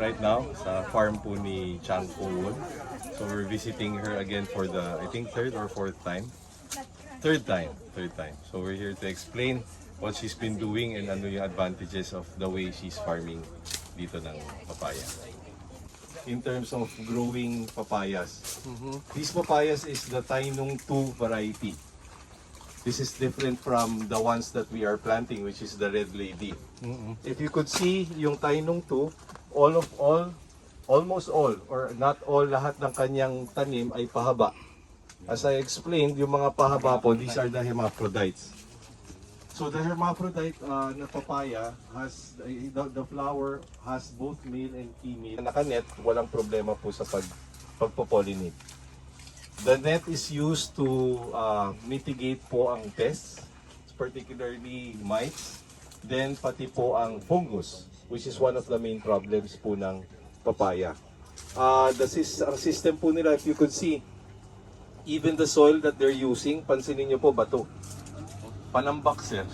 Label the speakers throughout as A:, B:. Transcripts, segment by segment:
A: right now sa farm po ni Chang Po-won. So we're visiting her again for the, I think, third or fourth time. Third time. So we're here to explain what she's been doing and ano yung advantages of the way she's farming dito ng papaya. In terms of growing papayas, these papayas is the Tainong 2 variety. This is different from the ones that we are planting, which is the Red Lady. If you could see yung Tainong 2, almost all, or not all, lahat ng kanyang tanim ay pahaba. As I explained, yung mga pahaba po, these are the hermaphrodites. So the hermaphrodite na papaya has, the flower has both male and female. Nakanet, walang problema po sa pagpo-pollinate. The net is used to mitigate po ang pests, particularly mites, then pati po ang fungus, which is one of the main problems po ng papaya. Ang system po nila, if you could see, even the soil that they're using, pansinin nyo po, bato. Panambak, sir.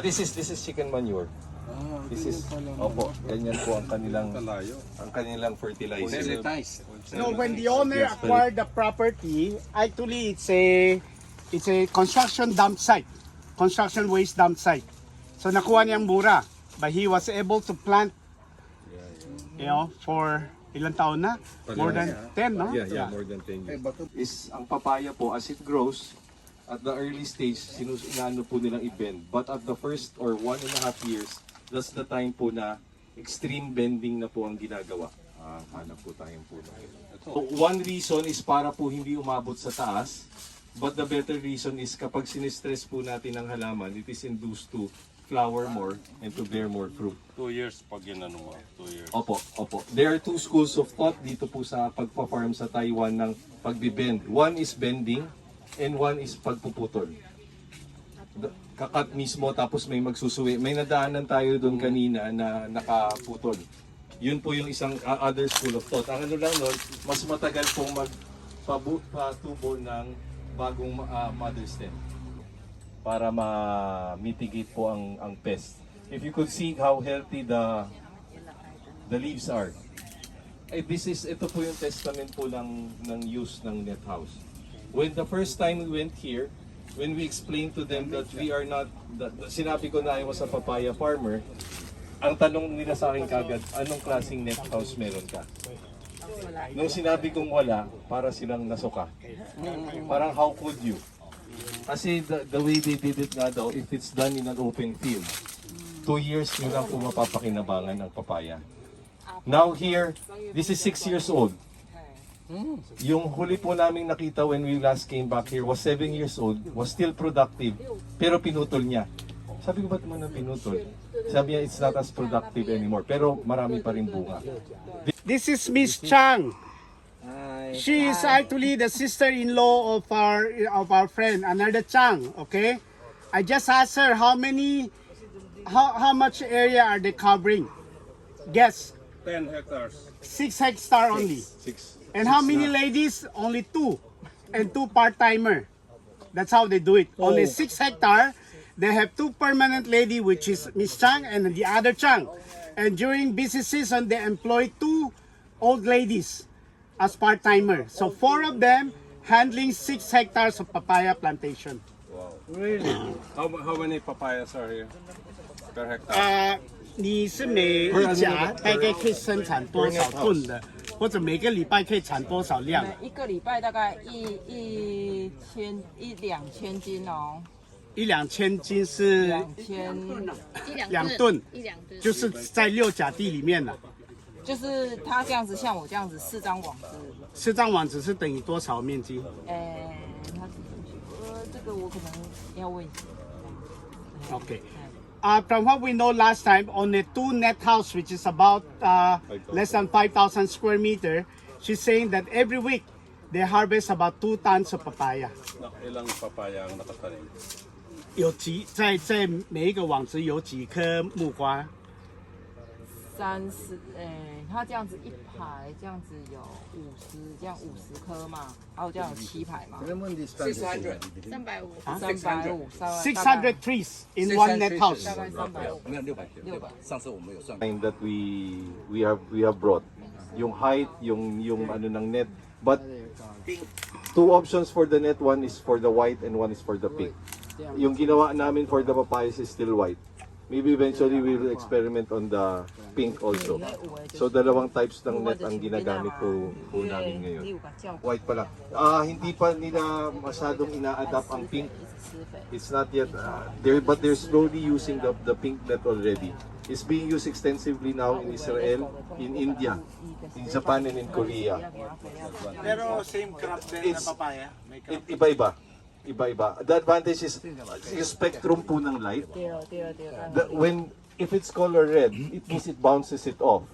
A: This is chicken manure. This is, opo, ganyan po ang kanilang fertilizer.
B: No, when the owner acquired the property, actually it's a construction dump site, construction waste dump site. So nakuha niyang mura, but he was able to plant, you know, for ilang taon na? More than 10, no?
A: Yeah, more than 10 years. Ang papaya po, as it grows, at the early stage, inaano po nilang i-bend. But at the first or 1.5 years, that's the time po na extreme bending na po ang ginagawa. Hanap po tayong puno. So, one reason is para po hindi umabot sa taas. But the better reason is kapag sinistress po natin ang halaman, it is induced to flower more and to bear more fruit.
C: 2 years pag ginano mo. 2 years.
A: Opo. There are two schools of thought dito po sa pagpa-farm sa Taiwan ng pagbibend. One is bending and one is pagpuputol. Kakat mismo tapos may magsusuwi. May nadaanan tayo doon kanina na nakaputol. Yun po yung isang other school of thought. Ang ano lang nun, mas matagal pong magpatubo ng bagong mother stem para ma-mitigate po ang pest. If you could see how healthy the leaves are. Ito po yung testament po ng use ng net house. When the first time we went here, when we explained to them that we are not, sinabi ko na I was a papaya farmer, ang tanong nila sa akin kagad, anong klaseng net house meron ka? Nung sinabi kong wala, para silang nasuka. Parang how could you? Kasi the way they did it nga daw, if it's done in an open field, 2 years nyo lang po mapapakinabangan ng papaya. Now here, this is 6 years old. Yung huli po naming nakita when we last came back here was 7 years old, was still productive, pero pinutol niya. Sabi ko, ba't mo na pinutol? Sabi niya, it's not as productive anymore, pero marami pa rin bunga.
B: This is Miss Chang. She is actually the sister-in-law of our friend, another Chang. Okay, I just asked her how much area are they covering? Guess.
C: 10 hectares.
B: 6 hectares only. And how many ladies? Only 2. And 2 part-timer. That's how they do it. Only 6 hectares. They have 2 permanent lady, which is Miss Chang and the other Chang. And during busy season, they employ 2 old ladies as part-timer. So 4 of them handling 6 hectares of papaya plantation.
C: Really? How many papayas are here per hectare?
B: 你是每一家大概可以生产多少吨的，或者每个礼拜可以产多少量？
D: 一个礼拜大概一两千斤哦
B: ，1-2千斤是2吨，就是在6甲地里面了。
D: 就是它这样子，像我这样子4张网子。
B: 4张网子是等于多少面积？
D: 这个我可能要问一下。
B: Okay. From what we know last time, on a 2 net house, which is about less than 5,000 square meter, she's saying that every week they harvest about 2 tons of papaya.
C: Ilang papaya ang nakatanim?
B: 在每一个网子有几颗木瓜
D: 它这样子一排，这样子有50，这样50颗嘛，还有这样有7排嘛，
B: 600 trees in one net house.
D: 大概350，
E: 没有600，上次我们有算过。
A: Time that we have brought yung height, yung ano ng net, but two options for the net, one is for the white and one is for the pink. Yung ginawa namin for the papayas is still white. Maybe eventually we will experiment on the pink also. So dalawang types ng net ang ginagamit po namin ngayon. White pa lang. Hindi pa nila masyadong ina-adapt ang pink. It's not yet but they're slowly using the pink net already. It's being used extensively now in Israel, in India, in Japan and in Korea.
B: Pero same crop din na papaya.
A: Iba-iba. Iba-iba. The advantage is yung spectrum po ng light. If it's color red, it means it bounces it off.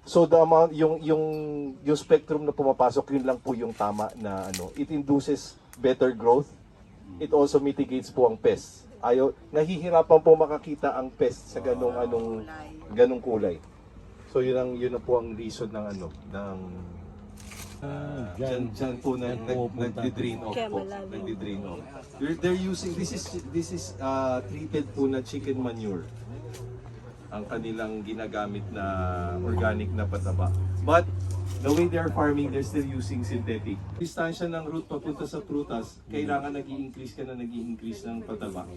A: So the amount yung spectrum na pumapasok, yun lang po yung tama na ano. It induces better growth. It also mitigates po ang pests. Nahihirapan po makakita ang pest sa ganong kulay. So yun na po ang reason ng dyan po nagdi-drain off po. Nagdi-drain off. They're using, this is treated po na chicken manure. Ang kanilang ginagamit na organic na pataba. But the way they are farming, they're still using synthetic. Distansya ng root papunta sa prutas, kailangan nag-i-increase ng pataba.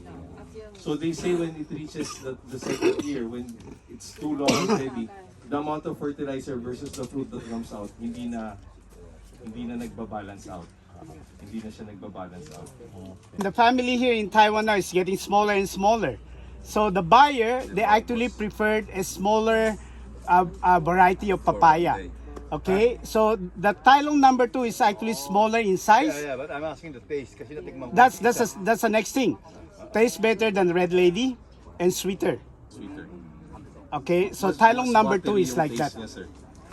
A: So they say when it reaches the second year, when it's too long and heavy, the amount of fertilizer versus the fruit that comes out, hindi na nagbabalance out. Hindi na siya nagbabalance out.
B: The family here in Taiwan now is getting smaller and smaller. So the buyer, they actually preferred a smaller variety of papaya. Okay, so the Tailong number 2 is actually smaller in size.
E: Yeah, but I'm asking the taste kasi natikman ko.
B: That's the next thing. Tastes better than Red Lady and sweeter.
A: Sweeter.
B: Okay, so
A: Mas
B: Tailong number 2
A: buttery
B: is
A: yung
B: like that.
A: taste niya, sir.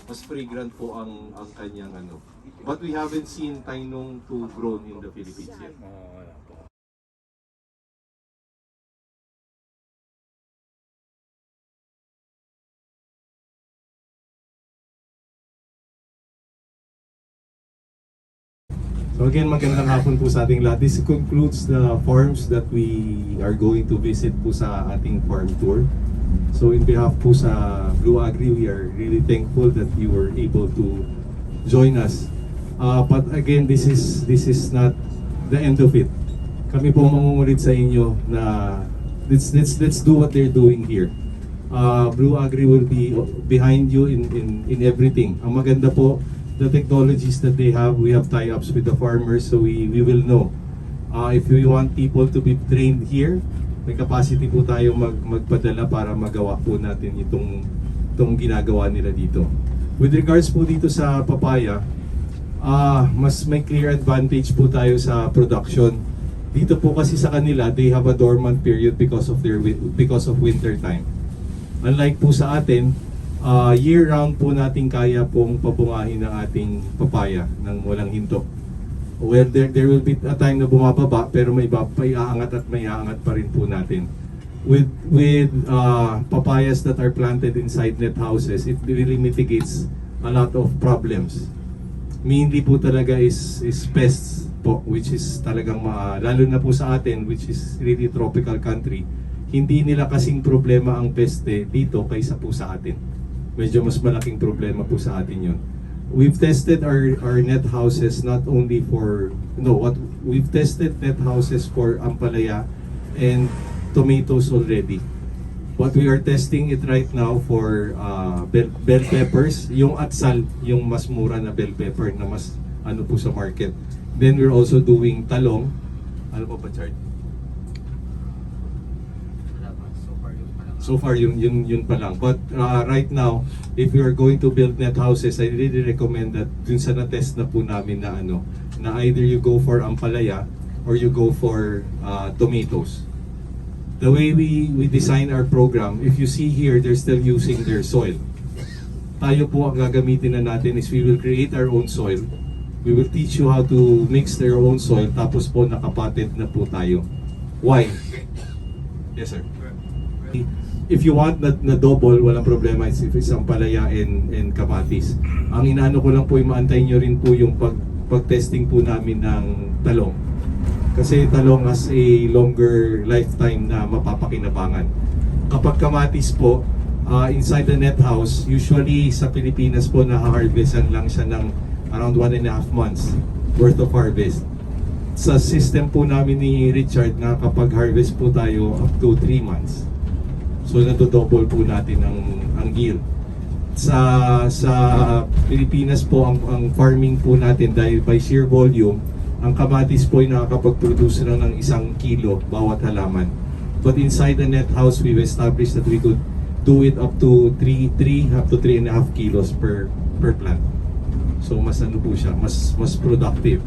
A: Mas fragrant po ang kanyang ano. But we haven't seen Tainong to grown in the Philippines yet. So again, magandang hapon po sa ating lahat. This concludes the farms that we are going to visit po sa ating farm tour. So in behalf po sa Blue Agri, we are really thankful that you were able to join us. But again, this is not the end of it. Kami po mangungulit sa inyo na let's do what they're doing here. Blue Agri will be behind you in everything. Ang maganda po, the technologies that they have, we have tie-ups with the farmers, so we will know. If we want people to be trained here, may capacity po tayo magpadala para magawa po natin itong ginagawa nila dito. With regards po dito sa papaya, mas may clear advantage po tayo sa production. Dito po kasi sa kanila, they have a dormant period because of winter time. Unlike po sa atin, year-round po natin kaya pong pabungahin ng ating papaya ng walang hinto. Well, there will be a time na bumababa pero may iaangat at may aangat pa rin po natin. With papayas that are planted inside net houses, it really mitigates a lot of problems. Mainly po talaga is pests po, which is talagang lalo na po sa atin, which is really tropical country. Hindi nila kasing problema ang peste dito kaysa po sa atin. Medyo mas malaking problema po sa atin yun. We've tested our net houses not only we've tested net houses for ampalaya and tomatoes already. What we are testing it right now for bell peppers, yung atsal, yung mas mura na bell pepper na mas ano po sa market. Then we're also doing talong. Ano po ba, Chard? So far yun pa lang. But right now, if you are going to build net houses, I really recommend that dun sa na-test na po namin na na either you go for ampalaya or you go for tomatoes. The way we design our program, if you see here, they're still using their soil. Tayo po ang gagamitin na natin is we will create our own soil. We will teach you how to mix their own soil, tapos po nakapatent na po tayo. Why? Yes, sir. if you want na double, walang problema. If isang palaya and kamatis. Ang inaano ko lang po, maantay nyo rin po yung pag-testing po namin ng talong. Kasi talong has a longer lifetime na mapapakinabangan. Kapag kamatis po, inside the net house, usually sa Pilipinas po na-harvestan lang siya ng around 1.5 months worth of harvest. Sa system po namin ni Richard, nakakapag-harvest po tayo up to 3 months. So nadodouble po natin ang yield. Sa Pilipinas po ang farming po natin dahil by sheer volume, ang kamatis po ay nakakapag-produce lang ng 1 kilo bawat halaman. But inside the net house, we've established that we could do it up to 3 up to 3.5 kilos per plant. So mas ano po siya, mas productive.